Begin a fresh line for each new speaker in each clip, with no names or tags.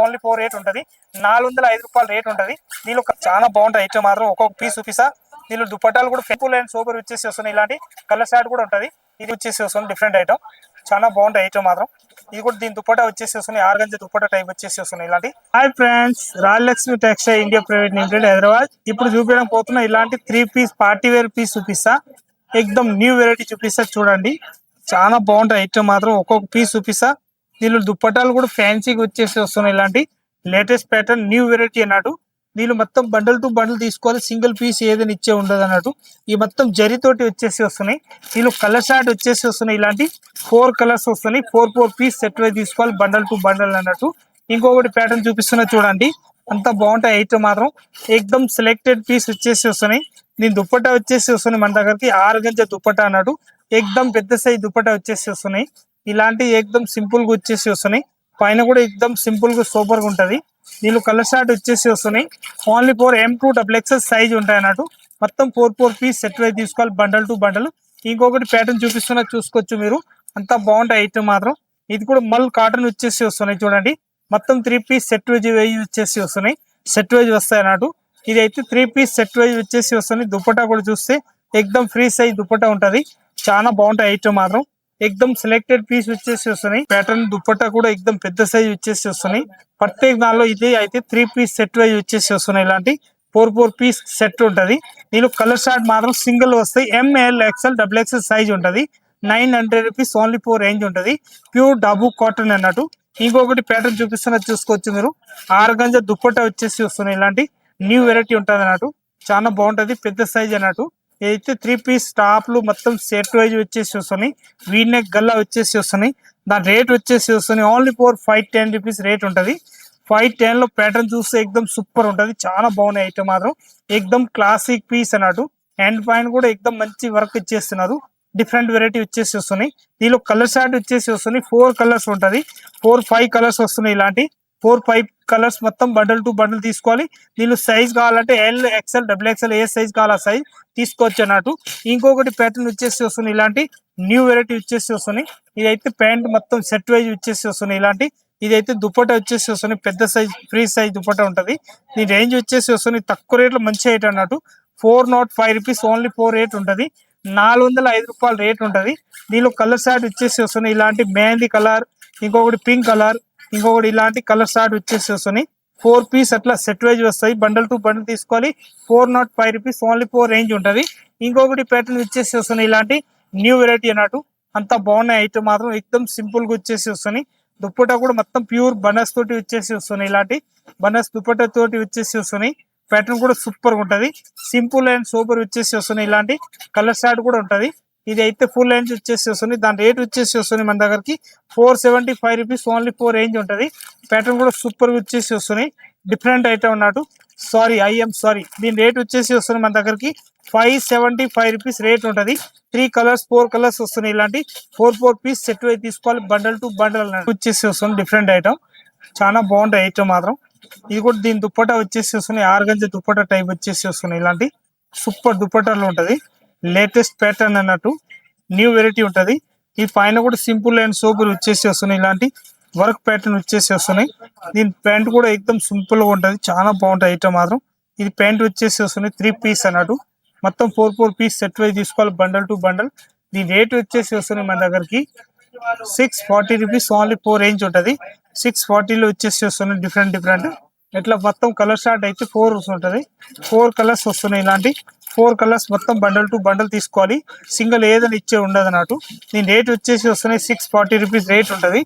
Only 4 rate ఉంటుంది. 405 రూపాయలు rate ఉంటుంది. దీనిలో చాలా బాగుంటుంది ఐటమ్ మాత్రం. ఒక్కొక్క పీస్ చూపిస్తా. దీనిలో దుపట్టాలు కూడా ఫుల్ అండ్ సూపర్ వచ్చేసి వస్తున్నాయి. ఇలాంటి కలర్ షార్ట్ కూడా ఉంటుంది. ఇది వచ్చేసి వస్తుంది డిఫరెంట్ ఐటమ్. చాలా బాగుంటాయి ఐటమ్ మాత్రం. ఇది కూడా దీని దుపట్టా వచ్చేసి వస్తున్నాయి. ఆర్గంజా దుపట్టా టైప్ వచ్చేసి వస్తున్నాయి ఇలాంటి. Hi friends, Rajalakshmi textile India private limited Hyderabad. ఇప్పుడు చూపించడం పోతున్నా ఇలాంటి 3 పీస్ పార్టీ వేర్ పీస్ చూపిస్తా. ఎక్దమ్ న్యూ వెరైటీ చూపిస్తా చూడండి. చాలా బాగుంటాయి ఐటమ్ మాత్రం. ఒక్కొక్క పీస్ చూపిస్తా. దీనిలో దుప్పటాలు కూడా ఫ్యాన్సీగా వచ్చేసి వస్తున్నాయి. ఇలాంటి లేటెస్ట్ ప్యాటర్న్ న్యూ వెరైటీ అన్నట్టు. దీనిలో మొత్తం బండల్ టు బండల్ తీసుకోవాలి. సింగిల్ పీస్ ఏదైనా ఇచ్చే ఉండదు అన్నట్టు. ఈ మొత్తం జరితోటి వచ్చేసి వస్తున్నాయి. దీనిలో కలర్ షార్ట్ వచ్చేసి వస్తున్నాయి. ఇలాంటి 4 కలర్స్ వస్తున్నాయి. 4 పీస్ సెట్ వైజ్ తీసుకోవాలి బండల్ టు బండల్ అన్నట్టు. ఇంకొకటి ప్యాటర్న్ చూపిస్తున్నా చూడండి. అంత బాగుంటాయి ఐటమ్ మాత్రం. ఎక్దమ్ సెలెక్టెడ్ పీస్ వచ్చేసి వస్తున్నాయి. దీని దుప్పట్టా వచ్చేసి వస్తున్నాయి మన దగ్గరకి. 6 గంజ దుప్పట్టా అన్నట్టు. ఎక్దమ్ పెద్ద సైజ్ దుప్పట్టా వచ్చేసి వస్తున్నాయి. ఇలాంటి ఎక్దమ్ సింపుల్ గా వచ్చేసి వస్తున్నాయి. పైన కూడా ఎక్దమ్ సింపుల్ గా సూపర్ గా ఉంటది. దీనిలో కలర్ షార్ట్ వచ్చేసి వస్తున్నాయి. ఓన్లీ 4 M2 XXL సైజ్ ఉంటాయి అన్నట్టు. మొత్తం 4 పీస్ సెట్ వైజ్ తీసుకోవాలి బండల్ టు బండల్. ఇంకొకటి ప్యాటర్న్ చూపిస్తున్నా చూసుకోవచ్చు మీరు. అంత బాగుంటాయి ఐటమ్ మాత్రం. ఇది కూడా మల్ కాటన్ వచ్చేసి వస్తున్నాయి చూడండి. మొత్తం 3 పీస్ సెట్ వైజ్ వచ్చేసి వస్తున్నాయి. సెట్ వైజ్ వస్తాయి అన్నట్టు. ఇది అయితే 3 పీస్ సెట్ వైజ్ వచ్చేసి వస్తుంది. దుపట్టా కూడా చూస్తే ఎక్దమ్ ఫ్రీ సైజ్ దుపట్టా ఉంటది. చాలా బాగుంటాయి ఐటమ్ మాత్రం. ఎక్దమ్ సెలెక్టెడ్ పీస్ వచ్చేసి వస్తున్నాయి. ప్యాటర్న్ దుపట్టా కూడా ఎక్దమ్ పెద్ద సైజ్ వచ్చేసి వస్తున్నాయి. ప్రత్యేక దానిలో ఇది అయితే 3 పీస్ సెట్ వైజ్ వచ్చేసి వస్తున్నాయి. ఇలాంటి 4 పీస్ సెట్ ఉంటది. దీనిలో కలర్ షార్ట్ మాత్రం సింగిల్ వస్తాయి. ML XL XXL సైజ్ ఉంటది. 900 రూపీస్ ఓన్లీ 4 రేంజ్ ఉంటది. ప్యూర్ డబు కాటన్ అన్నట్టు. ఇంకొకటి ప్యాటర్న్ చూపిస్తున్నా చూసుకోవచ్చు మీరు. 6 గంజ దుప్పట్టా వచ్చేసి వస్తున్నాయి. ఇలాంటి న్యూ వెరైటీ ఉంటది అన్నట్టు. చాలా బాగుంటది. పెద్ద సైజ్ అన్నట్టు. అయితే 3 పీస్ టాప్లు మొత్తం సెట్ వైజ్ వచ్చేసి వస్తున్నాయి. వీనెక్ గల్లా వచ్చేసి వస్తున్నాయి. దాని రేట్ వచ్చేసి వస్తున్నాయి ఓన్లీ 510 రూపీస్ రేట్ ఉంటది. 510 లో ప్యాటర్న్ చూస్తే ఎక్దమ్ సూపర్ ఉంటది. చాలా బాగున్నాయి ఐటమ్ మాత్రం. ఎక్దమ్ క్లాసిక్ పీస్ అన్నట్టు. హ్యాండ్ పైన కూడా ఎక్దమ్ మంచి వర్క్ ఇచ్చేస్తున్నారు. డిఫరెంట్ వెరైటీ వచ్చేసి వస్తున్నాయి. దీనిలో కలర్ షార్ట్ వచ్చేసి వస్తున్నాయి. 4 కలర్స్ ఉంటది. 5 కలర్స్ వస్తున్నాయి. ఇలాంటి 5 కలర్స్ మొత్తం బండల్ టు బండల్ తీసుకోవాలి. దీనిలో సైజ్ కావాలంటే L XL XXL ఏ సైజ్ కావాలా సైజ్ తీసుకోవచ్చు అన్నట్టు. ఇంకొకటి ప్యాటర్న్ వచ్చేసి వస్తుంది. ఇలాంటి న్యూ వెరైటీ వచ్చేసి వస్తున్నాయి. ఇదైతే ప్యాంట్ మొత్తం సెట్ వైజ్ వచ్చేసి వస్తున్నాయి. ఇలాంటి ఇదైతే దుపట్టా వచ్చేసి వస్తున్నాయి. పెద్ద సైజ్ ఫ్రీ సైజ్ దుపట్టా ఉంటది. దీని రేంజ్ వచ్చేసి వస్తున్నాయి. తక్కువ రేట్ లో మంచి ఐటమ్ అన్నట్టు. 405 రూపీస్ ఓన్లీ 4 రేట్ ఉంటది. 405 రూపాయలు రేట్ ఉంటది. దీనిలో కలర్ షార్ట్ వచ్చేసి వస్తున్నాయి. ఇలాంటి మెహందీ కలర్, ఇంకొకటి పింక్ కలర్, ఇంకొకటి ఇలాంటి కలర్ షార్ట్ వచ్చేసి వస్తున్నాయి. 4 పీస్ అట్లా సెట్ వైజ్ వస్తాయి. బండల్ టు బండల్ తీసుకోవాలి. 405 రూపీస్ ఓన్లీ 4 రేంజ్ ఉంటది. ఇంకొకటి ప్యాటర్న్ వచ్చేసి వస్తున్నాయి. ఇలాంటి న్యూ వెరైటీ అన్నట్టు. అంత బాగున్నాయి ఐటమ్ మాత్రం. ఎక్దమ్ సింపుల్ గా వచ్చేసి వస్తున్నాయి. దుప్పటా కూడా మొత్తం ప్యూర్ బనస్ తోటి వచ్చేసి వస్తున్నాయి. ఇలాంటి బనస్ దుప్పటా తోటి వచ్చేసి వస్తున్నాయి. ప్యాటర్న్ కూడా సూపర్ గా ఉంటది. సింపుల్ అండ్ సూపర్ వచ్చేసి వస్తున్నాయి. ఇలాంటి కలర్ షార్ట్ కూడా ఉంటది. ఇది అయితే ఫుల్ రేంజ్ వచ్చేసి వస్తుంది. దాని రేట్ వచ్చేసి వస్తుంది మన దగ్గరకి 475 రూపీస్ ఓన్లీ 4 రేంజ్ ఉంటది. ప్యాటర్న్ కూడా సూపర్ గా వచ్చేసి వస్తున్నాయి. డిఫరెంట్ ఐటమ్ అన్నట్టు. I'm sorry. దీని రేట్ వచ్చేసి వస్తుంది మన దగ్గరకి 575 రూపీస్ రేట్ ఉంటది. 3 కలర్స్ 4 కలర్స్ వస్తున్నాయి. ఇలాంటి 4 పీస్ సెట్ వైజ్ తీసుకోవాలి. బండల్ టు బండల్ వచ్చేసి వస్తుంది. Different item. చాలా బాగుంటాయి ఐటమ్ మాత్రం. ఇది కూడా దీని దుప్పటా వచ్చేసి వస్తున్నాయి. 6 గంజ దుప్పటా టైప్ వచ్చేసి వస్తున్నాయి. ఇలాంటి సూపర్ దుప్పటాలు ఉంటది. లేటెస్ట్ ప్యాటర్న్ అన్నట్టు. న్యూ వెరైటీ ఉంటది. ఈ పైన కూడా సింపుల్ అండ్ సూపర్ వచ్చేసి వస్తున్నాయి. ఇలాంటి వర్క్ ప్యాటర్న్ వచ్చేసి వస్తున్నాయి. దీని ప్యాంట్ కూడా ఎక్దమ్ సింపుల్ గా ఉంటది. చాలా బాగుంటాయి ఐటమ్ మాత్రం. ఇది ప్యాంట్ వచ్చేసి వస్తున్నాయి. 3 పీస్ అన్నట్టు. మొత్తం 4 పీస్ సెట్ వైజ్ తీసుకోవాలి. Bundle to bundle. దీని రేట్ వచ్చేసి వస్తున్నాయి మన దగ్గరకి 640 రూపీస్ ఓన్లీ 4 రేంజ్ ఉంటది. 640 లో వచ్చేసి వస్తున్నాయి. డిఫరెంట్ ఇట్లా మొత్తం కలర్ షార్ట్ అయితే 4 ఉంటది. 4 కలర్స్ వస్తున్నాయి. ఇలాంటి 4 కలర్స్ మొత్తం బండల్ టు బండల్ తీసుకోవాలి. సింగిల్ ఏదైనా ఇచ్చే ఉండదు అన్నట్టు. దీని రేట్ వచ్చేసి వస్తున్నాయి. 640 రూపీస్ రేట్ ఉంటది.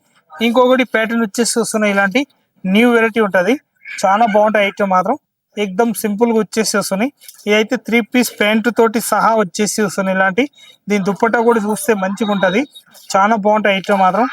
ఇంకొకటి ప్యాటర్న్ వచ్చేసి వస్తున్నాయి. ఇలాంటి న్యూ వెరైటీ ఉంటది. చాలా బాగుంటాయి ఐటమ్ మాత్రం. ఎక్దమ్ సింపుల్ గా వచ్చేసి వస్తున్నాయి. ఇదైతే 3 పీస్ ప్యాంట్ తోటి సహా వచ్చేసి వస్తున్నాయి. ఇలాంటి దీని దుప్పట్టా కూడా చూస్తే మంచిగా ఉంటది. చాలా బాగుంటాయి ఐటమ్ మాత్రం.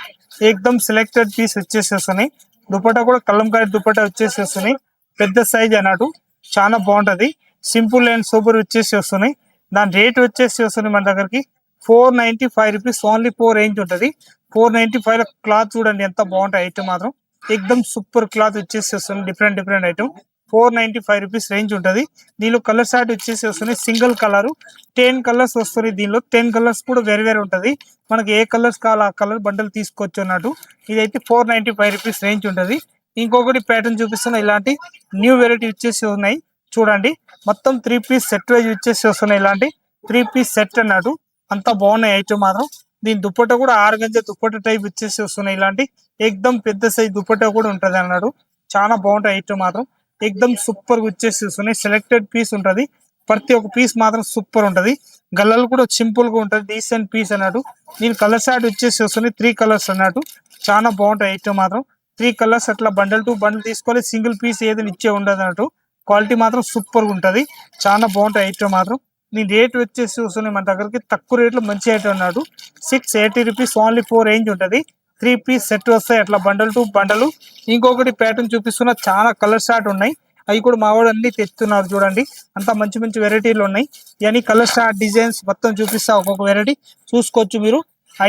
ఎక్దమ్ సెలెక్టెడ్ పీస్ వచ్చేసి వస్తున్నాయి. దుపట్టా కూడా కలంకారీ దుపట్టా వచ్చేసి వస్తున్నాయి. పెద్ద సైజ్ అన్నట్టు. చాలా బాగుంటది. సింపుల్ అండ్ సూపర్ వచ్చేసి వస్తున్నాయి. దాని రేట్ వచ్చేసి వస్తుంది మన దగ్గరకి 495 రూపీస్ ఓన్లీ 4 రేంజ్ ఉంటది. 495 లో క్లాత్ చూడండి ఎంత బాగుంటాయి ఐటమ్ మాత్రం. ఎక్దమ్ సూపర్ క్లాత్ వచ్చేసి వస్తుంది. Different item. 495 రూపీస్ రేంజ్ ఉంటది. దీనిలో కలర్ షార్ట్ వచ్చేసి వస్తున్నాయి. సింగిల్ కలర్ 10 కలర్స్ వస్తున్నాయి. దీనిలో 10 కలర్స్ కూడా వేరే ఉంటది. మనకి ఏ కలర్స్ కావాలో ఆ కలర్ బండల్ తీసుకోవచ్చు అన్నట్టు. ఇదైతే 495 రూపీస్ రేంజ్ ఉంటది. ఇంకొకటి ప్యాటర్న్ చూపిస్తున్నా ఇలాంటి న్యూ వెరైటీ ఇచ్చేసి ఉన్నాయి చూడండి. మొత్తం 3 పీస్ సెట్ వైజ్ ఇచ్చేసి వస్తున్నాయి. ఇలాంటి 3 పీస్ సెట్ అన్నాడు. అంతా బాగున్నాయి ఐటమ్ మాత్రం. దీని దుప్పట కూడా 6 గంజ దుప్పట టైప్ ఇచ్చేసి వస్తున్నాయి. ఇలాంటి ఎక్దమ్ పెద్ద సైజ్ దుప్పట కూడా ఉంటది అన్నాడు. చాలా బాగుంటాయి ఐటమ్ మాత్రం. ఎక్దమ్ సూపర్ గా వచ్చేసి వస్తున్నాయి. సెలెక్టెడ్ పీస్ ఉంటది. ప్రతి ఒక్క పీస్ మాత్రం సూపర్ ఉంటది. గల్లలు కూడా సింపుల్ గా ఉంటది. డీసెంట్ పీస్ అన్నాడు. దీని కలర్ షార్ట్ వచ్చేసి వస్తున్నాయి 3 కలర్స్ అన్నట్టు. చాలా బాగుంటాయి ఐటమ్ మాత్రం. 3 కలర్స్ అట్లా బండల్ టు బండల్ తీసుకోవాలి. సింగిల్ పీస్ ఏదైనా ఇచ్చే ఉండదు అన్నట్టు. క్వాలిటీ మాత్రం సూపర్ గా ఉంటది. చాలా బాగుంటాయి ఐటమ్ మాత్రం. దీని రేట్ వచ్చేసి వస్తున్నాయి మన దగ్గరికి తక్కువ రేట్లో మంచి ఐటమ్ అన్నాడు. 680 రూపీస్ ఓన్లీ 4 రేంజ్ ఉంటది. 3 పీస్ సెట్ వస్తాయి అట్లా బండల్ టు బండలు. ఇంకొకటి ప్యాటర్న్ చూపిస్తున్నా చాలా కలర్ షార్ట్ ఉన్నాయి. అవి కూడా మావాడు అన్ని తెస్తున్నారు చూడండి. అంతా మంచి మంచి వెరైటీలు ఉన్నాయి. ఇవన్నీ కలర్ షార్ట్ డిజైన్స్ మొత్తం చూపిస్తా ఒక్కొక్క వెరైటీ చూసుకోవచ్చు మీరు.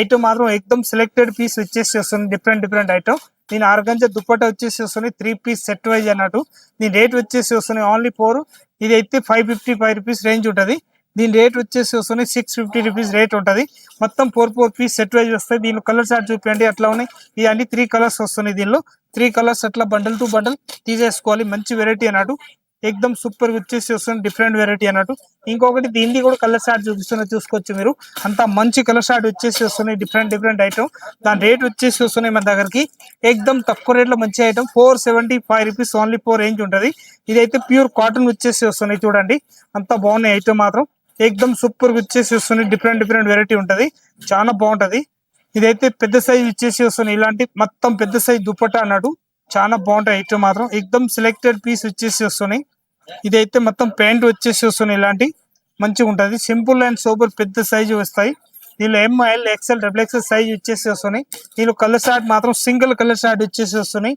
ఐటమ్ మాత్రం ఎక్దమ్ సెలెక్టెడ్ పీస్ వచ్చేసి వస్తుంది. Different different item. దీని 6 గంజ దుప్పట వచ్చేసి వస్తుంది 3 పీస్ సెట్ వైజ్ అన్నట్టు. దీని రేట్ వచ్చేసి వస్తుంది ఓన్లీ 4. ఇది అయితే 555 రూపీస్ రేంజ్ ఉంటది. దీని రేట్ వచ్చేసి వస్తుంది 650 రూపీస్ రేట్ ఉంటది. మొత్తం 4 పీస్ సెట్ వైజ్ వస్తాయి. దీనిలో కలర్స్ చార్ట్ చూపించండి అట్లా ఉన్నాయి. ఇవన్నీ 3 కలర్స్ వస్తున్నాయి. దీనిలో 3 కలర్స్ అట్లా బండల్ టు బండల్ తీసేసుకోవాలి. మంచి వెరైటీ అన్నట్టు. ఎక్దమ్ సూపర్ వచ్చేసి వస్తుంది. డిఫరెంట్ వెరైటీ అన్నట్టు. ఇంకొకటి దీనికి కూడా కలర్ షార్ట్ చూపిస్తున్నా చూసుకోవచ్చు మీరు. అంతా మంచి కలర్ షార్ట్ వచ్చేసి వస్తున్నాయి. Different different item. దాని రేట్ వచ్చేసి వస్తున్నాయి మన దగ్గరికి ఎక్దమ్ తక్కువ రేట్ లో మంచి ఐటమ్. 475 రూపీస్ ఓన్లీ 4 రేంజ్ ఉంటది. ఇదైతే ప్యూర్ కాటన్ వచ్చేసి వస్తున్నాయి చూడండి. అంతా బాగున్నాయి ఐటమ్ మాత్రం. ఎక్దమ్ సూపర్ వచ్చేసి వస్తున్నాయి. డిఫరెంట్ డిఫరెంట్ వెరైటీ ఉంటది. చాలా బాగుంటది. ఇదైతే పెద్ద సైజ్ ఇచ్చేసి వస్తున్నాయి. ఇలాంటి మొత్తం పెద్ద సైజ్ దుప్పటా అన్నాడు. చాలా బాగుంటాయి ఐటమ్ మాత్రం. ఎక్దమ్ సెలెక్టెడ్ పీస్ వచ్చేసి వస్తున్నాయి. ఇదైతే మొత్తం ప్యాంట్ వచ్చేసి వస్తున్నాయి. ఇలాంటి మంచిగా ఉంటది. సింపుల్ అండ్ సూపర్ పెద్ద సైజు వస్తాయి. దీనిలో ML XL double XL size వచ్చేసి వస్తున్నాయి. దీనిలో కలర్ షార్ట్ మాత్రం సింగిల్ కలర్ షార్ట్ వచ్చేసి వస్తున్నాయి.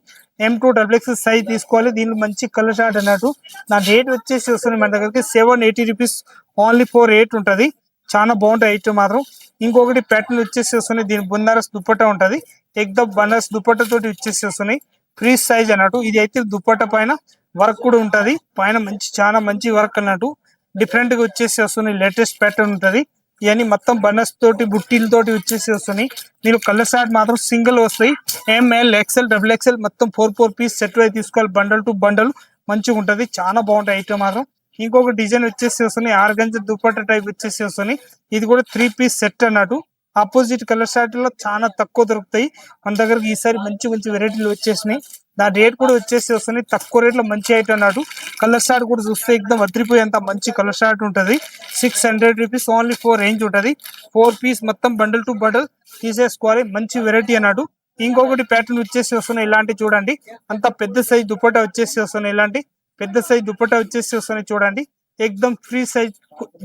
M2 డబుల్ ఎక్స్ఎల్ సైజ్ తీసుకోవాలి. దీనిలో మంచి కలర్ షార్ట్ అన్నట్టు. నా రేట్ వచ్చేసి వస్తున్నాయి మన దగ్గరికి 780 రూపీస్ ఓన్లీ 4 రేట్ ఉంటది. చాలా బాగుంటాయి ఐటమ్ మాత్రం. ఇంకొకటి ప్యాటర్న్ వచ్చేసి వస్తున్నాయి. దీని బనారస్ దుప్పట ఉంటది. ఎక్దమ్ బనారస్ దుప్పట తోటి వచ్చేసి వస్తున్నాయి. ఫ్రీ సైజ్ అన్నట్టు. ఇది అయితే దుప్పట పైన వర్క్ కూడా ఉంటది. పైన మంచి చాలా మంచి వర్క్ అన్నట్టు. డిఫరెంట్ గా వచ్చేసి వస్తున్నాయి. లేటెస్ట్ ప్యాటర్న్ ఉంటది. ఇవన్నీ మొత్తం బనస్ తోటి బుట్టీలతోటి వచ్చేసి వస్తున్నాయి. మీరు కలర్ షార్ట్ మాత్రం సింగిల్ వస్తాయి. ఎంఎల్ ఎక్స్ఎల్ డబుల్ ఎక్స్ఎల్ మొత్తం 4 పీస్ సెట్ అయి తీసుకోవాలి. బండల్ టు బండల్ మంచిగా ఉంటది. చాలా బాగుంటాయి ఐటమ్ మాత్రం. ఇంకొక డిజైన్ వచ్చేసి వస్తున్నాయి. 6 గంజ దుప్పట్ట టైప్ వచ్చేసి వస్తున్నాయి. ఇది కూడా 3 పీస్ సెట్ అన్నట్టు. ఆపోజిట్ కలర్ షార్ట్ లో చాలా తక్కువ దొరుకుతాయి మన దగ్గర. ఈసారి మంచి మంచి వెరైటీలు వచ్చేసినాయి. దాని రేట్ కూడా వచ్చేసి వస్తున్నాయి. తక్కువ రేట్ లో మంచి ఐటమ్ అన్నాడు. కలర్ షార్ట్ కూడా చూస్తే ఎక్దమ్ అదిరిపోయేంత మంచి కలర్ షార్ట్ ఉంటది. 600 రూపీస్ ఓన్లీ 4 రేంజ్ ఉంటది. 4 పీస్ మొత్తం బండల్ టు బండల్ తీసేసుకోవాలి. మంచి వెరైటీ అన్నాడు. ఇంకొకటి ప్యాటర్న్ వచ్చేసి వస్తున్నాయి. ఇలాంటి చూడండి. అంత పెద్ద సైజ్ దుప్పట వచ్చేసి వస్తున్నాయి. ఇలాంటి పెద్ద సైజ్ దుప్పట వచ్చేసి వస్తున్నాయి చూడండి. ఎక్దమ్ ఫ్రీ సైజ్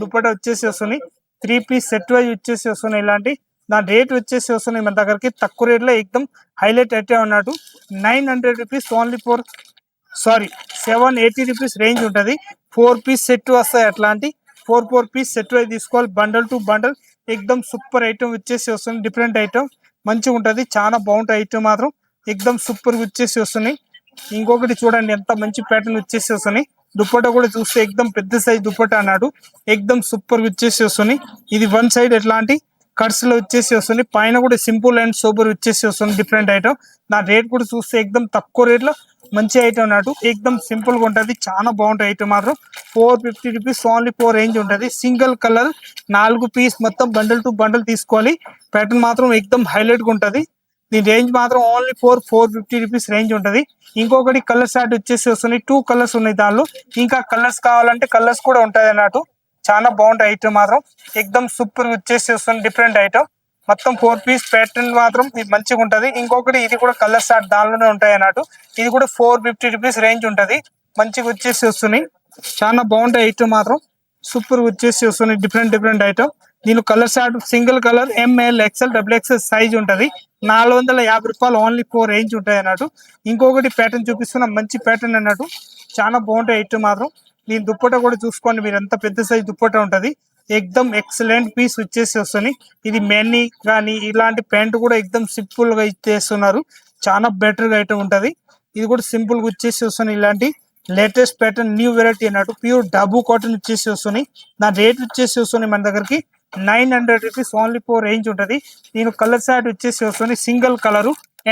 దుప్పట వచ్చేసి వస్తున్నాయి. 3 పీస్ సెట్ వైజ్ వచ్చేసి వస్తున్నాయి. ఇలాంటి దాని రేట్ వచ్చేసి వస్తున్నాయి మన దగ్గరికి తక్కువ రేట్ లో ఎక్దమ్ హైలైట్ అయితే అన్నట్టు. 900 రూపీస్ ఓన్లీ 780 రూపీస్ రేంజ్ ఉంటది. 4 పీస్ సెట్ వస్తాయి. అట్లాంటి 4 పీస్ సెట్ వైజ్ తీసుకోవాలి. బండల్ టు బండల్ ఎక్దమ్ సూపర్ ఐటమ్ వచ్చేసి వస్తుంది. డిఫరెంట్ ఐటమ్ మంచిగా ఉంటది. చాలా బాగుంటాయి ఐటమ్ మాత్రం. ఎక్దమ్ సూపర్ వచ్చేసి వస్తున్నాయి. ఇంకొకటి చూడండి ఎంత మంచి ప్యాటర్న్ వచ్చేసి వస్తున్నాయి. దుప్పట కూడా చూస్తే ఎక్దమ్ పెద్ద సైజ్ దుప్పట అన్నాడు. ఎక్దమ్ సూపర్ వచ్చేసి వస్తుంది. ఇది వన్ సైడ్ ఎట్లాంటి కట్స్ లో వచ్చేసి వస్తుంది. పైన కూడా సింపుల్ అండ్ సూపర్ వచ్చేసి వస్తుంది. Different item. నా రేట్ కూడా చూస్తే ఎక్దమ్ తక్కువ రేట్ లో మంచి ఐటమ్ అన్నట్టు. ఎక్దమ్ సింపుల్ గా ఉంటది. చాలా బాగుంటాయి ఐటమ్ మాత్రం. 450 రూపీస్ ఓన్లీ 4 రేంజ్ ఉంటది. సింగిల్ కలర్ 4 పీస్ మొత్తం బండల్ టు బండల్ తీసుకోవాలి. ప్యాటర్న్ మాత్రం ఎక్దమ్ హైలైట్ గా ఉంటది. దీని రేంజ్ మాత్రం ఓన్లీ 450 రూపీస్ రేంజ్ ఉంటది. ఇంకొకటి కలర్ షార్ట్ వచ్చేసి వస్తున్నాయి. 2 కలర్స్ ఉన్నాయి దానిలో. ఇంకా కలర్స్ కావాలంటే కలర్స్ కూడా ఉంటాయి అన్నట్టు. చాలా బాగుంటాయి ఐటమ్ మాత్రం. ఎక్దమ్ సూపర్ వచ్చేసి వస్తుంది. డిఫరెంట్ ఐటమ్ మొత్తం 4 పీస్ ప్యాటర్న్ మాత్రం ఇది మంచిగా ఉంటది. ఇంకొకటి ఇది కూడా కలర్ షార్ట్ దానిలోనే ఉంటాయి అన్నట్టు. ఇది కూడా 450 రూపీస్ రేంజ్ ఉంటది. మంచిగా వచ్చేసి వస్తున్నాయి. చాలా బాగుంటాయి ఐటమ్ మాత్రం. సూపర్ వచ్చేసి వస్తున్నాయి. Different different item. దీని colour short single colour M L XL double XL size ఉంటది. 450 రూపాయలు ఓన్లీ 4 రేంజ్ ఉంటాయి అన్నట్టు. ఇంకొకటి ప్యాటర్న్ చూపిస్తున్న మంచి ప్యాటర్న్ అన్నట్టు. చాలా బాగుంటాయి ఐటమ్ మాత్రం. దీని దుప్పట కూడా చూసుకోండి మీరు. ఎంత పెద్ద సైజ్ దుప్పట ఉంటది. ఎక్దమ్ ఎక్సలెంట్ పీస్ వచ్చేసి వస్తుంది. ఇది మెనీ కానీ ఇలాంటి ప్యాంట్ కూడా ఎక్దమ్ సింపుల్ గా ఇచ్చేస్తున్నారు. చాలా బెటర్ గా ఐటమ్ ఉంటది. ఇది కూడా సింపుల్ గా వచ్చేసి వస్తుంది. ఇలాంటి లేటెస్ట్ ప్యాటర్న్ న్యూ వెరైటీ అన్నట్టు. ప్యూర్ డబు కాటన్ వచ్చేసి వస్తున్నాయి. దాని రేట్ వచ్చేసి వస్తున్నాయి మన దగ్గరికి 900 రూపీస్ ఓన్లీ 4 రేంజ్ ఉంటది. దీని కలర్ షార్ట్ వచ్చేసి వస్తుంది. Single colour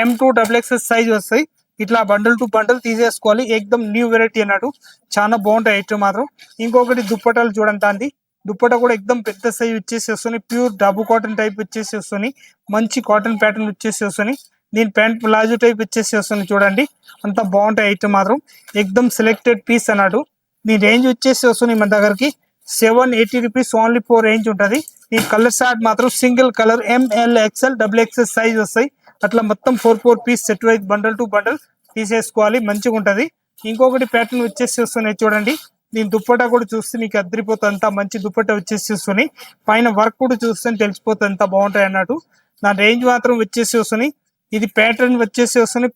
M2 double XL size వస్తాయి. ఇట్లా బండల్ టు బండల్ తీసేసుకోవాలి. ఎక్దమ్ న్యూ వెరైటీ అన్నట్టు చాలా బాగుంటాయి ఐటమ్ మాత్రం. ఇంకొకటి దుప్పటాలు చూడండి అండి. దుప్పట కూడా ఎక్దమ్ పెద్ద సైజ్ వచ్చేసి వస్తుంది. ప్యూర్ డబ్బు కాటన్ టైప్ వచ్చేసి వస్తుంది. మంచి కాటన్ ప్యాటర్న్ వచ్చేసి వస్తుంది. దీని ప్యాంట్ ప్లాజో టైప్ వచ్చేసి వస్తుంది చూడండి. అంత బాగుంటాయి ఐటమ్ మాత్రం. ఎక్దమ్ సెలెక్టెడ్ పీస్ అన్నాడు. దీని రేంజ్ వచ్చేసి వస్తుంది మన దగ్గరకి 780 రూపీస్ ఓన్లీ 4 రేంజ్ ఉంటది. ఈ కలర్ షార్ట్ మాత్రం single colour ML XL XXL size వస్తాయి. అట్లా మొత్తం 4 piece set wise bundle to bundle తీసేసుకోవాలి. మంచిగా ఉంటది. ఇంకొకటి ప్యాటర్న్ వచ్చేసి వస్తున్నాయి చూడండి. దీని దుప్పటా కూడా చూస్తే మీకు అద్దరిపోతుంది. అంత మంచి దుప్పటా వచ్చేసి వస్తున్నాయి. పైన వర్క్ కూడా చూస్తే తెలిసిపోతుంది ఎంత బాగుంటాయి అన్నట్టు. దాని రేంజ్ మాత్రం వచ్చేసి వస్తున్నాయి. ఇది ప్యాటర్న్ వచ్చేసి వస్తుంది.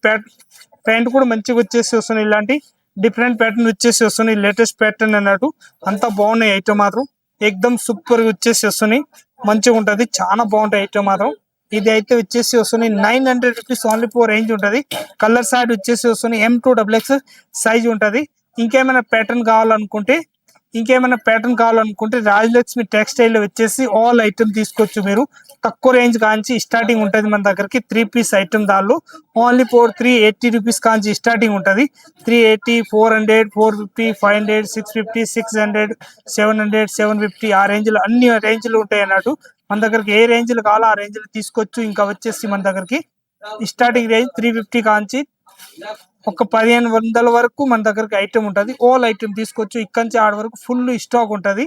ప్యాంట్ కూడా మంచిగా వచ్చేసి వస్తుంది. ఇలాంటి డిఫరెంట్ ప్యాటర్న్ వచ్చేసి వస్తుంది. లేటెస్ట్ ప్యాటర్న్ అన్నట్టు అంత బాగున్నాయి ఐటమ్ మాత్రం. ఎక్దమ్ సూపర్ వచ్చేసి వస్తున్నాయి. మంచిగా ఉంటది. చాలా బాగుంటాయి ఐటమ్ మాత్రం. ఇది అయితే వచ్చేసి వస్తుంది 900 రూపీస్ ఓన్లీ 4 రేంజ్ ఉంటది. కలర్ షార్ట్ వచ్చేసి వస్తుంది M2XX సైజ్ ఉంటది. ఇంకేమైనా ప్యాటర్న్ కావాలనుకుంటే రాజలక్ష్మి టెక్స్టైల్ లో వచ్చేసి ఆల్ ఐటమ్ తీసుకోవచ్చు. మీరు తక్కువ రేంజ్ కాంచి స్టార్టింగ్ ఉంటది మన దగ్గరకి 3 పీస్ ఐటమ్. దానిలో ఓన్లీ 380 రూపీస్ కాంచి స్టార్టింగ్ ఉంటది. 380, 400, 450, 500, 650, 600, 700, 750 ఆ రేంజ్ లో అన్ని రేంజ్లు ఉంటాయి అన్నట్టు. మన దగ్గరకి ఏ రేంజ్ లో కావాలో ఆ రేంజ్ లో తీసుకోవచ్చు. ఇంకా వచ్చేసి మన దగ్గరకి స్టార్టింగ్ రేంజ్ 350 కాంచి ఒక 1500 వరకు మన దగ్గరకి ఐటమ్ ఉంటది. ఆల్ ఐటమ్ తీసుకోవచ్చు. ఇక్కడ నుంచి ఆడ వరకు ఫుల్ స్టాక్ ఉంటది.